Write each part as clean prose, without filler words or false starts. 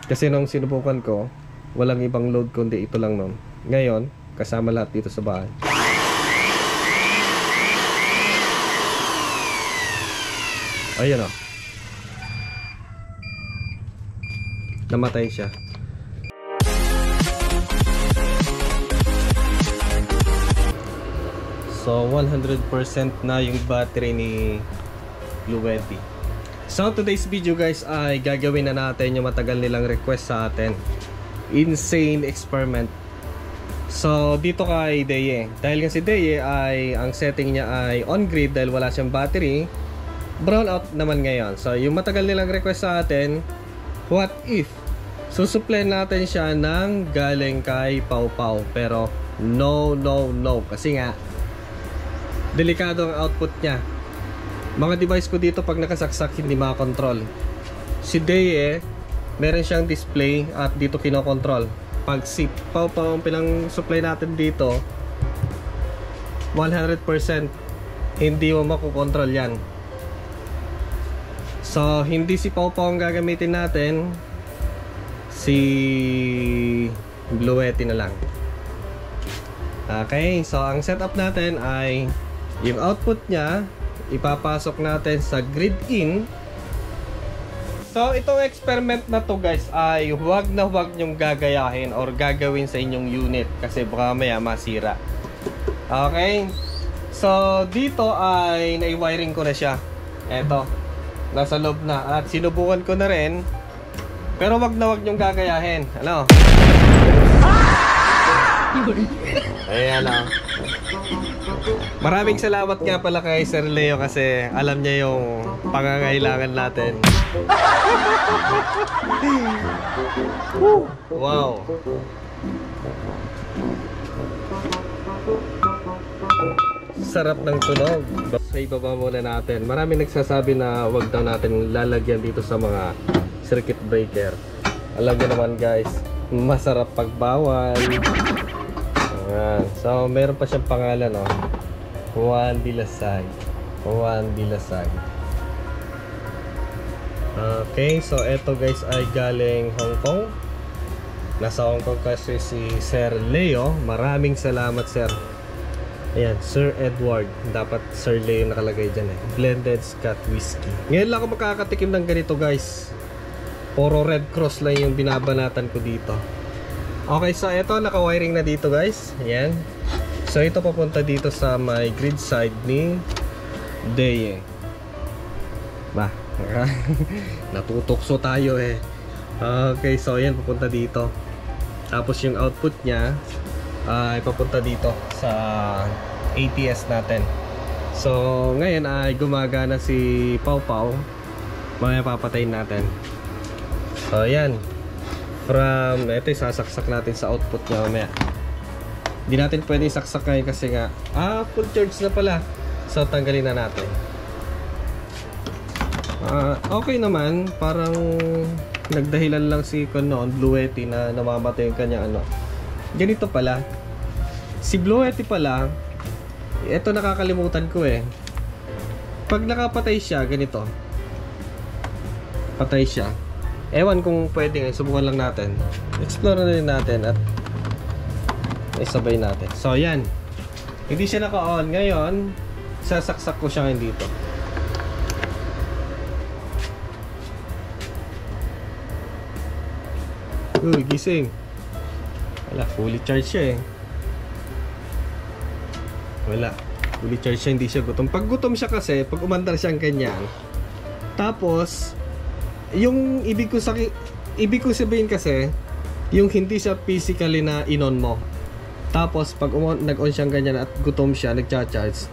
Kasi nung sinubukan ko, walang ibang load kundi ito lang nun. Ngayon, kasama lahat dito sa bahay. Ayun o. Namatay siya. So 100% na yung battery ni Bluetti. So today's video guys ay gagawin na natin yung matagal nilang request sa atin. Insane experiment. So dito kay Deye. Dahil kasi Deye ay ang setting niya ay on grid dahil wala siyang battery. Brown out naman ngayon. So yung matagal nilang request sa atin, what if susupply natin siya ng galing kay Pau Pau? Pero no kasi nga delikado ang output niya. Mga device ko dito pag nakasaksak hindi makakontrol. Si Deye meron siyang display at dito kinokontrol. Pag si Pau Pau ang pinang supply natin dito, 100% hindi mo makokontrol yan. So hindi si Pau Pau ang gagamitin natin, si Bluetti na lang. Okay, so ang setup natin ay yung output niya ipapasok natin sa grid in. So itong experiment na to guys ay huwag nyong gagayahin or gagawin sa inyong unit kasi baka maya masira. Okay, so dito ay nai-wiring ko na siya. Eto, nasa loob na at sinubukan ko na rin. Pero wag nyong gagayahin. Ano? Ayan lang. Maraming salamat nga pala kay Sir Leo kasi alam niya yung pangangailangan natin. Wow. Sarap ng tunog. Sa ibaba muna natin. Maraming nagsasabi na wag daw natin lalagyan dito sa mga circuit breaker. Alam niyo naman guys, masarap pagbawal. Ayan. So meron pa siyang pangalan, no? Juan Dilasag. Juan Dilasag. Okay, so eto guys ay galing Hong Kong. Nasa Hong Kong kasi si Sir Leo. Maraming salamat sir. Ayan, Sir Edward. Dapat Sir Leo nakalagay dyan eh. Blended Scotch Whiskey. Ngayon lang ako makakatikim ng ganito guys. Puro Red Cross lang yung binabanatan ko dito. Okay, so eto naka-wiring na dito guys. Ayan. So ito papunta dito sa may grid side ni Deye. Bah, natutokso tayo eh. Okay, so ayan papunta dito. Tapos yung output niya ay papunta dito sa ATS natin. So ngayon ay gumagana si Pau Pau. Mamaya papatayin natin. So ayan. From ito sasaksak natin sa output niya mamaya. Hindi natin pwede saksak ngayon kasi nga full charge na pala. So tanggalin na natin. Okay naman, parang nagdahilan lang si noon Bluetti na namamatay yung kanya ano. Ganito pala. Si Bluetti pala, ito nakakalimutan ko eh. Pag nakapatay siya, ganito. Patay siya. Ewan kung pwede nga, subukan lang natin. Explore na rin natin at isabay natin. So yan. Hindi siya naka-on. Ngayon, sasaksak ko siya ngayon dito. Uy, gising. Wala, fully charged siya eh. Wala, fully charged siya, hindi siya gutom. Pag gutom siya kasi, pag umandar siyang ganyan, tapos yung ibig ko sabihin kasi yung hindi siya physically na inon mo. Tapos pag nag-on siyang ganyan at gutom siya, nagcha-charge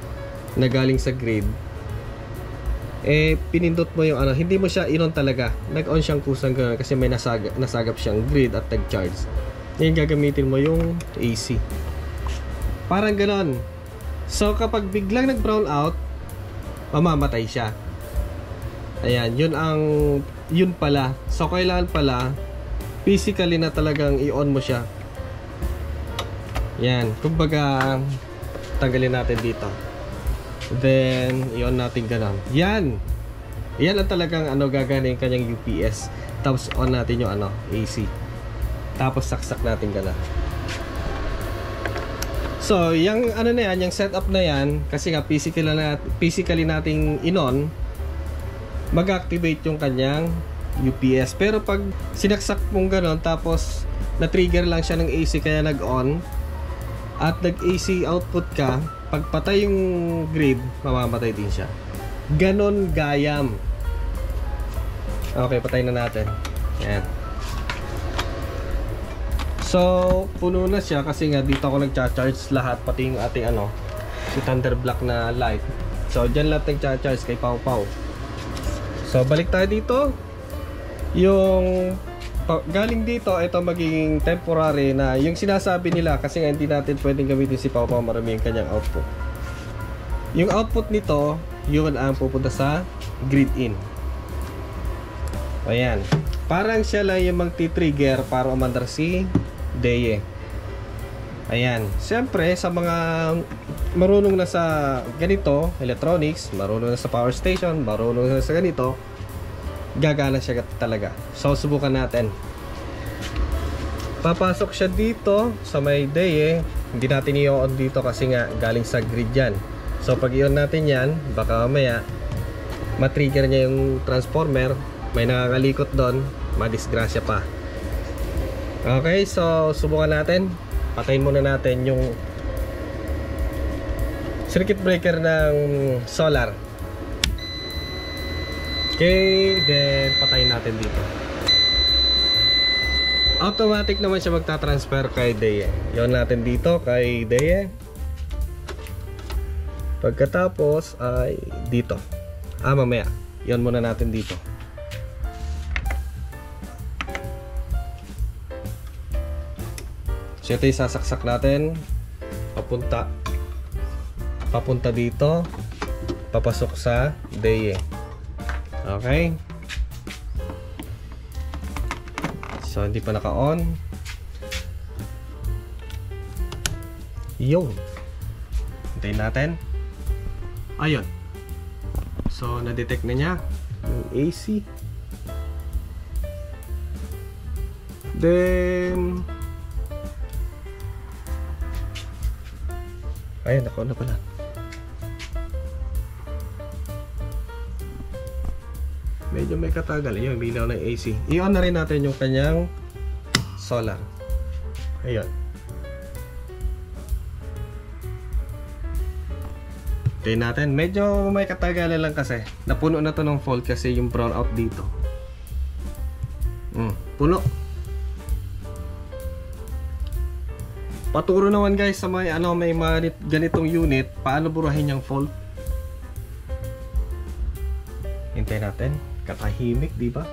na galing sa grid, eh pinindot mo yung ano, hindi mo siya inon talaga. Nag-on siyang kusang ganyan kasi may nasagap siyang grid at nag-charge. Ngayon gagamitin mo yung AC. Parang ganon. So kapag biglang nag-brown out, mamamatay siya. Ayan, yun pala. So kailangan pala physically na talagang i-on mo siya. Yan, kumbaga tanggalin natin dito. Then i-on natin ganun. Yan. Yan ang talagang ano gagana yung kanyang UPS. Tapos on natin yung AC. Tapos saksak natin gana. So, yung na yan, yung setup na yan, kasi nga physically nating in-on, mag-activate yung kanyang UPS. Pero pag sinaksak mong ganon, tapos na-trigger lang siya ng AC kaya nag-on, at nag-AC output ka, pag patay yung grid, mamamatay din siya. Ganon gayam. Okay, patay na natin. Yan. So, puno na siya kasi nga dito ako nagcha-charge lahat, pati yung ating si Thunderblock na light. So, dyan lahat nagcha-charge kay Pau Pau. So, balik tayo dito. Yung galing dito, ito magiging temporary na yung sinasabi nila kasi nga hindi natin pwedeng gamitin si Pau Pau, marami yung kanyang output. Yung output nito, yun ang pupunta sa grid in. Ayan. Parang siya lang yung magti-trigger para umandar si Deye. Ayan. Siyempre, sa mga marunong na sa ganito, electronics, marunong na sa power station, marunong na sa ganito, gagana siya talaga. So, subukan natin. Papasok siya dito sa may Deye. Hindi natin i-on dito kasi nga galing sa grid yan. So, pag i-on natin yan, baka mamaya matrigger niya yung transformer, may nakakalikot doon, madisgrasya pa. Okay, so subukan natin. Patayin muna natin yung circuit breaker ng solar. Okay, then patayin natin dito. Automatic naman siya magta-transfer kay Deye. Yon natin dito kay Deye. Pagkatapos ay dito. Mamaya. Yon muna natin dito. So ito yung sasaksak natin papunta dito, papasok sa Deye. Okay, so hindi pa naka-on. Yun, hintayin natin. Ayun, so na-detect na niya yung AC. Then ayun, naka-on na pala. Medyo may katagal. Ayun, bilaw ng AC. I-on na rin natin yung kanyang solar. Ayun. Okay natin. Medyo may katagalan lang kasi. Napuno na to ng fault kasi yung brown out dito. Puno. Paturo naman guys sa may may ganitong unit, paano burahin yung fault. Hintayin natin, katahimik, di ba?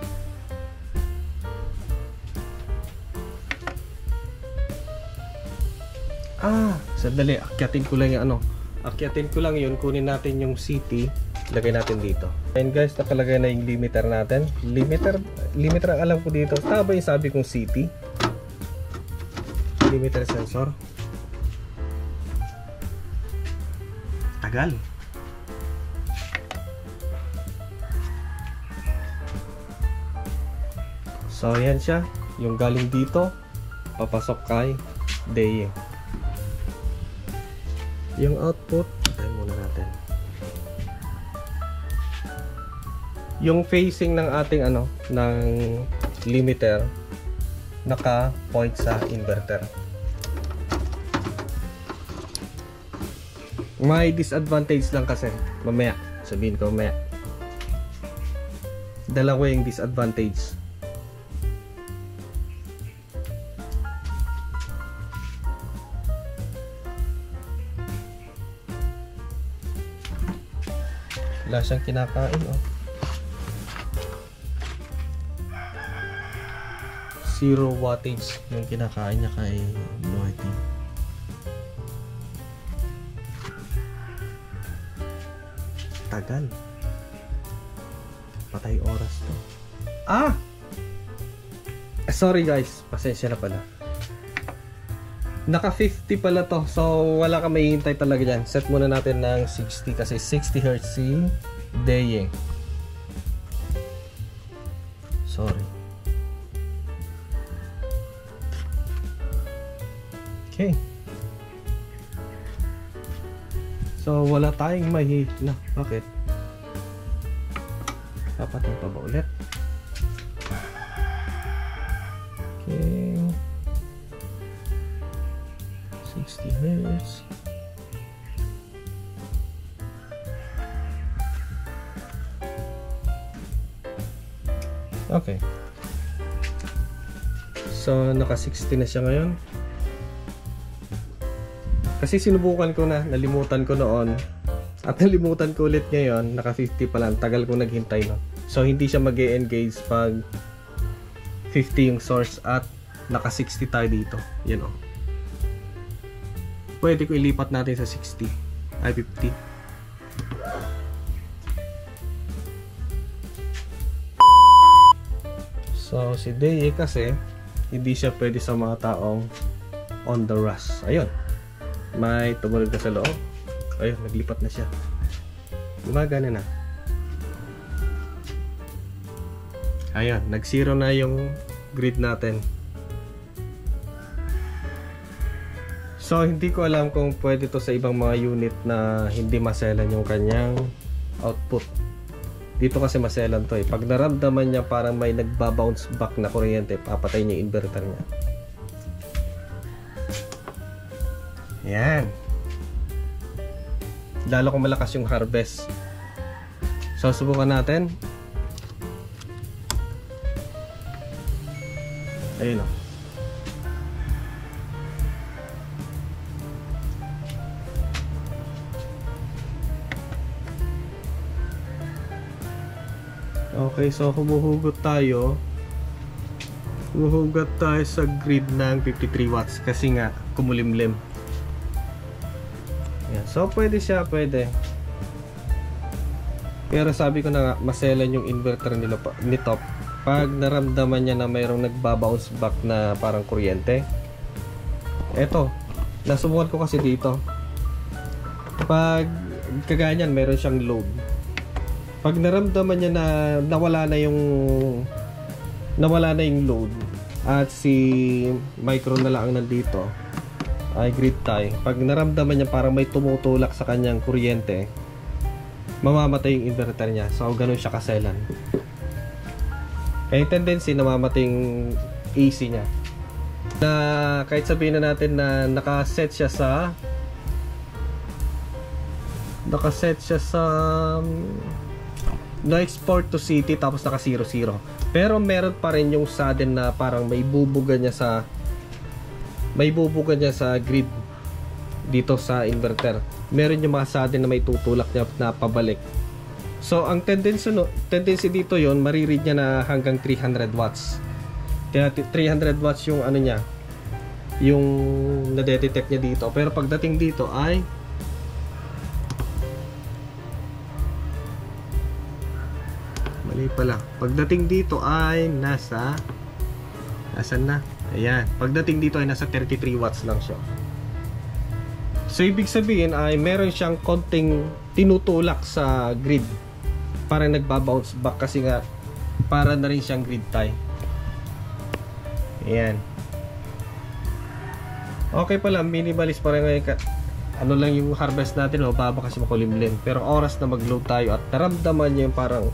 Sandali, akyatin ko lang yung akyatin ko lang yun, kunin natin yung CT, lagay natin dito. And guys, nakalagay na yung limiter natin. Limiter ang alam ko dito. Tama ba yung sabi kong CT? Limiter sensor. Tagal. So yan siya, yung galing dito papasok kay Deye. Yung output, tayo muna natin. Yung facing ng ating ng limiter naka-point sa inverter. May disadvantage lang kasi. Mamaya, sabihin ko mamaya. Dalawa yung disadvantage. Wala siyang kinakain, 0 wattage yung kinakain niya kay Loyalty. Tagal. Patay oras to. Sorry guys, pasensya na pala. Naka 50 pala to, so wala ka mahihintay talaga dyan. Set muna natin ng 60 kasi 60 Hz si Deye. Sorry. Okay. So wala tayong mahihina. Bakit? Papatay pa ba ulit? Okay. 60 Hz. Okay. So naka 60 na siya ngayon. Kasi sinubukan ko na, nalimutan ko noon. At nalimutan ko ulit ngayon, naka 50 pa lang. Tagal kong naghintay no. So hindi siya mag-e-engage pag 50 yung source at naka 60 tayo dito. Yan o. Pwede ko ilipat natin sa 60. Ay 50. So si Day kasi hindi siya pwede sa mga taong on the rush. Ayun. May tumunog na sa loob. Ayun, naglipat na siya. Gumagana na. Ayun, nag-zero na yung grid natin. So hindi ko alam kung pwede to sa ibang mga unit na hindi maselan yung kanyang output. Dito kasi maselan to eh. Pag naramdaman niya parang may nagba-bounce back na kuryente, papatay niya yung inverter niya. Yan. Lalo kung malakas yung harvest. So subukan natin. Ayun o. Okay, so humuhugot tayo. Humuhugot tayo sa grid ng 53 watts kasi nga kumulimlim. Yan. So pwede siya, pwede. Pero sabi ko na nga, maselan yung inverter nito pag naramdaman niya na mayroong nagbabounce back na parang kuryente. Eto, nasubukan ko kasi dito. Pag kaganyan, mayroon siyang load. Pag naramdaman niya na nawala na yung load at si micro na lang ang nandito, ay grid tie. Pag naramdaman niya parang may tumutulak sa kanyang kuryente, mamamatay yung inverter niya. So ganun siya kaselan. Kaya yung tendency na mamamatay yung AC niya. Na kahit sabihin na natin na nakaset siya sa no export to city tapos naka 00. Pero meron pa rin yung sudden na parang may bubuga niya sa grid dito sa inverter. Meron yung mga sudden na may tutulak niya na pabalik. So ang tendency dito yon, mariread niya na hanggang 300 watts. Kaya 300 watts yung ano niya, yung na-detect niya dito. Pero pagdating dito ay mali pala. Pagdating dito ay nasaan na? Ayan. Pagdating dito ay nasa 33 watts lang siya. So ibig sabihin ay meron siyang konting tinutulak sa grid. Parang nagba-bounce back kasi nga para na rin siyang grid tie. Ayan. Okay pala, minimalist pa rin ngayon. Ano lang yung harvest natin, mababa kasi makulimlim. Pero oras na mag-load tayo at naramdaman niya yung parang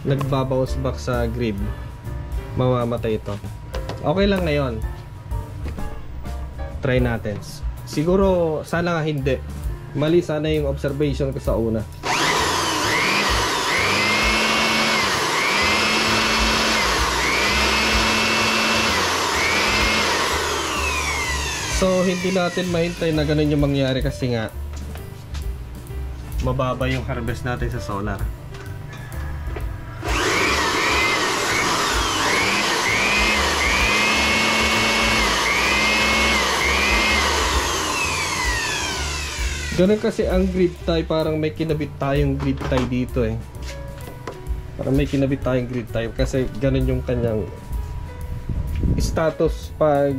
nagba-bounce back sa grid, mamamatay ito. Okay lang ngayon. Try natin. Siguro, sana nga hindi. Mali sana yung observation ko sa una. So, hindi natin mahintay na ganun yung mangyari kasi nga mababa yung harvest natin sa solar. Ganun kasi ang grid tie, parang may kinabit tayong grid tie dito eh. Parang may kinabit tayong grid tie kasi ganun yung kanyang status pag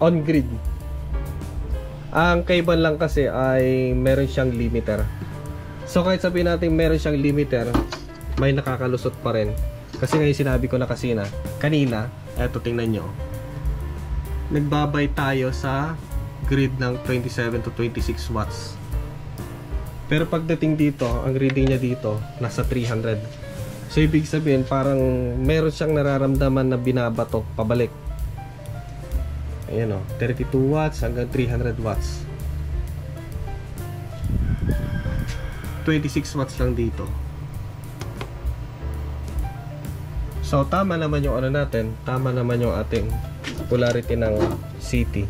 on grid. Ang kaiban lang kasi ay meron siyang limiter. So kahit sabihin natin meron siyang limiter, may nakakalusot pa rin. Kasi ngayon sinabi ko na kasi na kanina, eto tingnan nyo, nagbabay tayo sa grid ng 27 to 26 watts. Pero pagdating dito, ang reading niya dito nasa 300. So ibig sabihin parang meron siyang nararamdaman na binabato pabalik. Ayan o, 32 watts hanggang 300 watts. 26 watts lang dito. So tama naman yung ano natin, tama naman yung ating polarity ng CT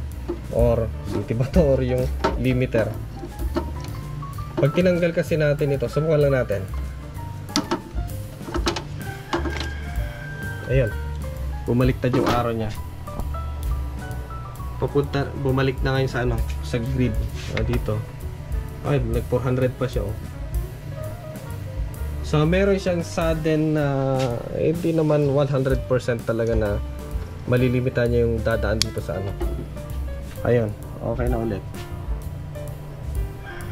or CT ba to, or yung limiter. Pag tinanggal kasi natin ito, subukan lang natin. Ayun, bumaliktad yung arrow niya. Bumalik na ngayon sa ano, sa grid. Dito. Ay, nag 400 pa siya oh. So meron siyang sudden na hindi naman 100% talaga na malilimita niya yung dadaan dito sa ano. Ayun, okay na ulit.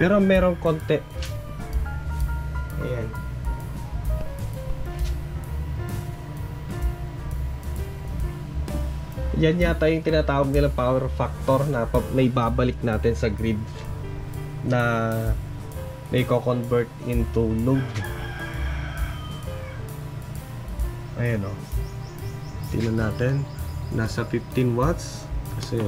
Pero merong konti. Ayan. Yan yata yung tinatawag nilang power factor na may babalik natin sa grid na may ko-convert into load. Ayan o. Tingnan natin. Nasa 15 watts. Kasi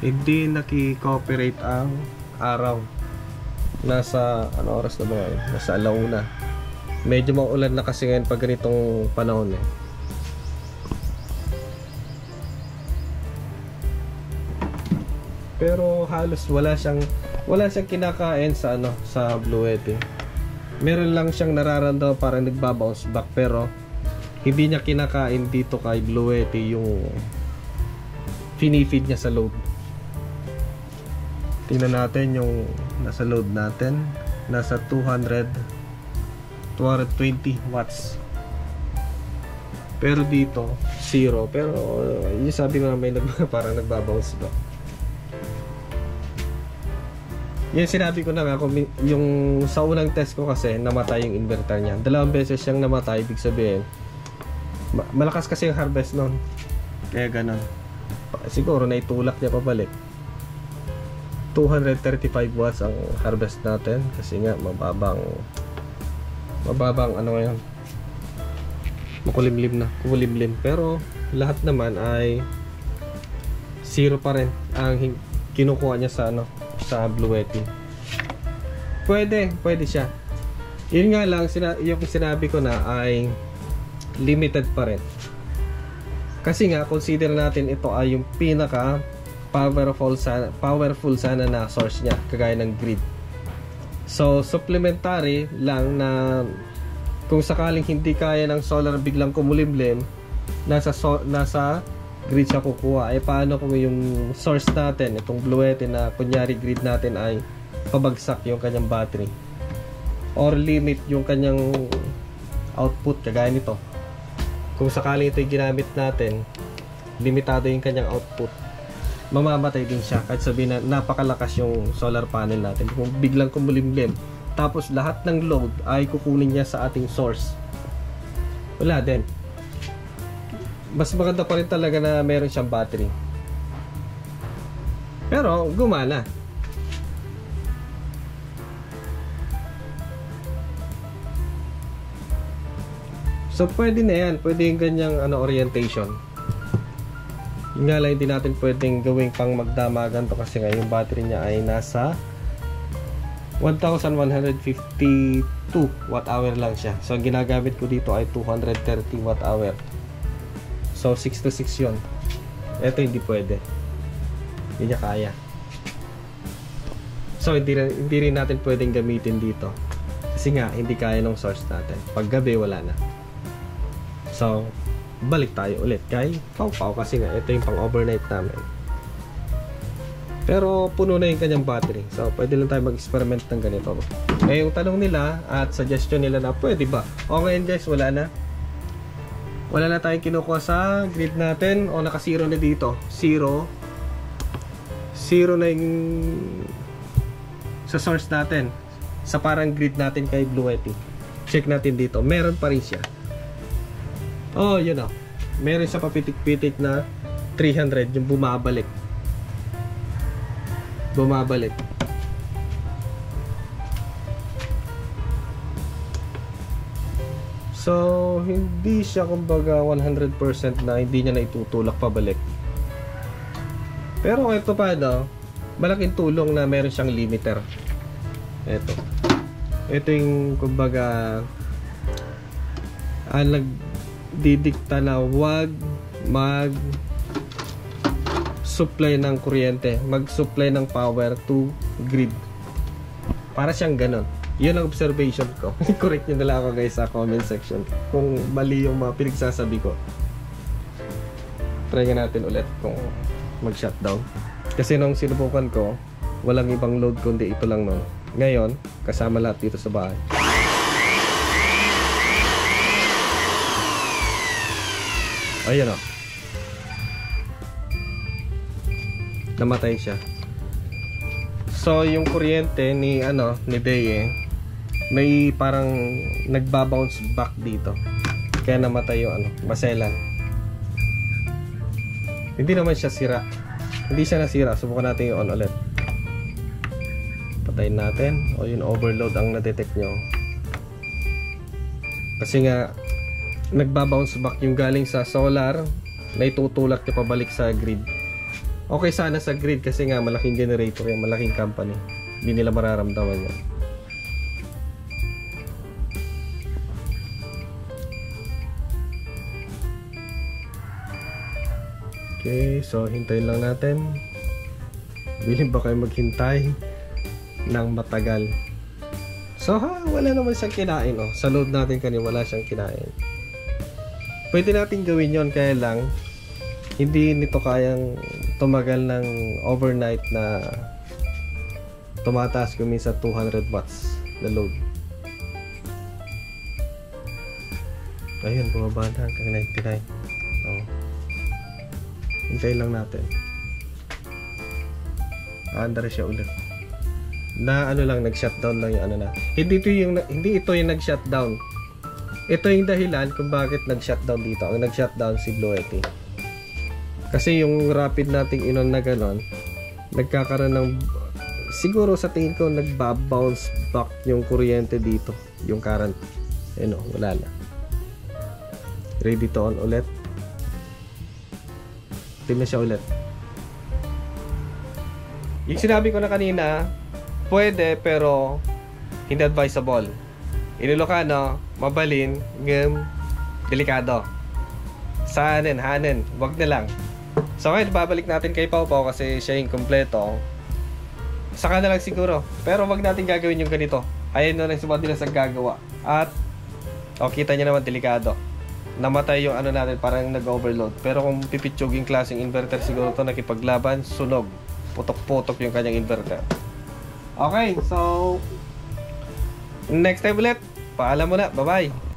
hindi naki-cooperate ang araw. Nasa ano oras na ba ngayon? Nasa alauna. Medyo maulan na kasi ngayon pag ganitong panahon eh. Pero halos wala siyang kinakain sa ano, sa Bluetti. Meron lang siyang nararamdaman parang nagbabounce back, pero hindi niya kinakain dito kay Bluetti yung finifeed niya sa load. Tingnan natin yung nasa load natin, nasa 220 watts. Pero dito 0, pero yung sabi ko na may parang nagbabounce back. Yung sinabi ko na nga, yung sa unang test ko kasi namatay yung inverter niya. 2 beses siyang namatay, ibig sabihin malakas kasi yung harvest nun. Kaya ganun. Siguro naitulak niya pabalik. 235 watts ang harvest natin kasi nga mababang ano ngayon, kulimlim. Pero lahat naman ay 0 pa rin ang kinukuha niya sa ano, sa Bluetti. Pwede siya. Yun nga lang, yung sinabi ko na ay limited pa rin. Kasi nga, consider natin ito ay yung pinaka powerful sana na source niya, kagaya ng grid. So, supplementary lang na kung sakaling hindi kaya ng solar biglang kumulimlim, nasa grid siya kukuha. Paano kung yung source natin, itong Bluetti na kunyari grid natin ay pabagsak yung kanyang battery or limit yung kanyang output, kagaya nito. Kung sakaling ito yung ginamit natin, limitado yung kanyang output, mamamatay din siya kahit sabihin na napakalakas yung solar panel natin. Kung biglang kumulimlim tapos lahat ng load ay kukunin niya sa ating source, wala din. Mas maganda pa rin talaga na meron siyang battery. Pero gumana. So pwede na yan, pwede yung ganyang orientation. Yung nga lang hindi natin pwedeng gawing pang magdamagan to kasi nga yung battery niya ay nasa 1152 watt hour lang siya. So ang ginagamit ko dito ay 230 watt hour. So 6 to 6 yun. Ito hindi pwede, hindi niya kaya. So hindi rin natin pwedeng gamitin dito kasi nga hindi kaya ng source natin. Pag gabi wala na. So balik tayo ulit kay Pau kasi nga ito yung pang overnight namin. Pero puno na yung kanyang battery. So pwede lang tayo mag-experiment ng ganito. Yung tanong nila at suggestion nila na pwede ba? O ngayon guys, wala na tayong kinukuha sa grid natin o naka-0 na dito. 0 na yung sa source natin, sa parang grid natin kay Bluetti. Check natin dito, meron pa rin siya. Oh, yun o. meron siya papitik-pitik na 300 yung bumabalik. So hindi siya kumbaga 100% na hindi niya na itutulak pabalik. Pero ito pa no, malaking tulong na meron siyang limiter. Ito yung kumbaga nagdidikta na wag mag-supply ng kuryente, mag-supply ng power to grid. Para siyang ganon. Yun ang observation ko. Correct nyo na lang ako guys sa comment section kung mali yung mga pinagsasabi ko. Try natin ulit kung mag-shutdown. Kasi nung sinubukan ko, walang ibang load kundi ito lang nun. Ngayon, kasama lahat dito sa bahay. Ayan o. Namatay siya. So, yung kuryente ni Beye, may parang nagbabounce back dito. Kaya namatay yung maselan. Hindi naman siya sira. Hindi siya nasira. Subukan natin yung on ulit. Patayin natin. O yung overload ang na-detect nyo. Kasi nga nagbabounce back yung galing sa solar na itutulak niya pabalik sa grid. Okay sana sa grid kasi nga malaking generator yan, malaking company. Hindi nila mararamdaman yan. Okay, so hintayin lang natin. Bilhin ba kayo maghintay ng matagal? So wala naman siyang kinain sa load natin kanina wala siyang kinain. Pwede natin gawin yon, kaya lang hindi nito kayang tumagal ng overnight na tumataas kung minsan 200 watts na load. Ayun, bumaba na hanggang 99. Hintayin lang natin. Aandar siya ulit. Na lang, nag-shutdown lang yung Hindi ito yung nag-shutdown. Ito yung dahilan kung bakit nag-shutdown dito. Ang nag-shutdown si Bluetty. Kasi yung rapid nating inon na ganon, nagkakaroon ng, siguro sa tingin ko, nagbabounce back yung kuryente dito. Yung current. Wala na. Ready to on ulit. Tingnan siya ulit. Yung sinabi ko na kanina, pwede pero hindi advisable. Ilocano, mabalin, delikado. Sa hanin, wag na lang. So ngayon, babalik natin kay Pau Pau kasi siya yung kompleto. Saka na lang siguro. Pero wag natin gagawin yung ganito. Ayan na lang sa nila sa gagawa. At, kita nyo naman, delikado. Namatay yung natin, parang nag-overload. Pero kung pipitsuging klaseng inverter, siguro to nakipaglaban, sunog. Putok-putok yung kanyang inverter. Okay, so next time ulit. Paalam muna. Bye-bye.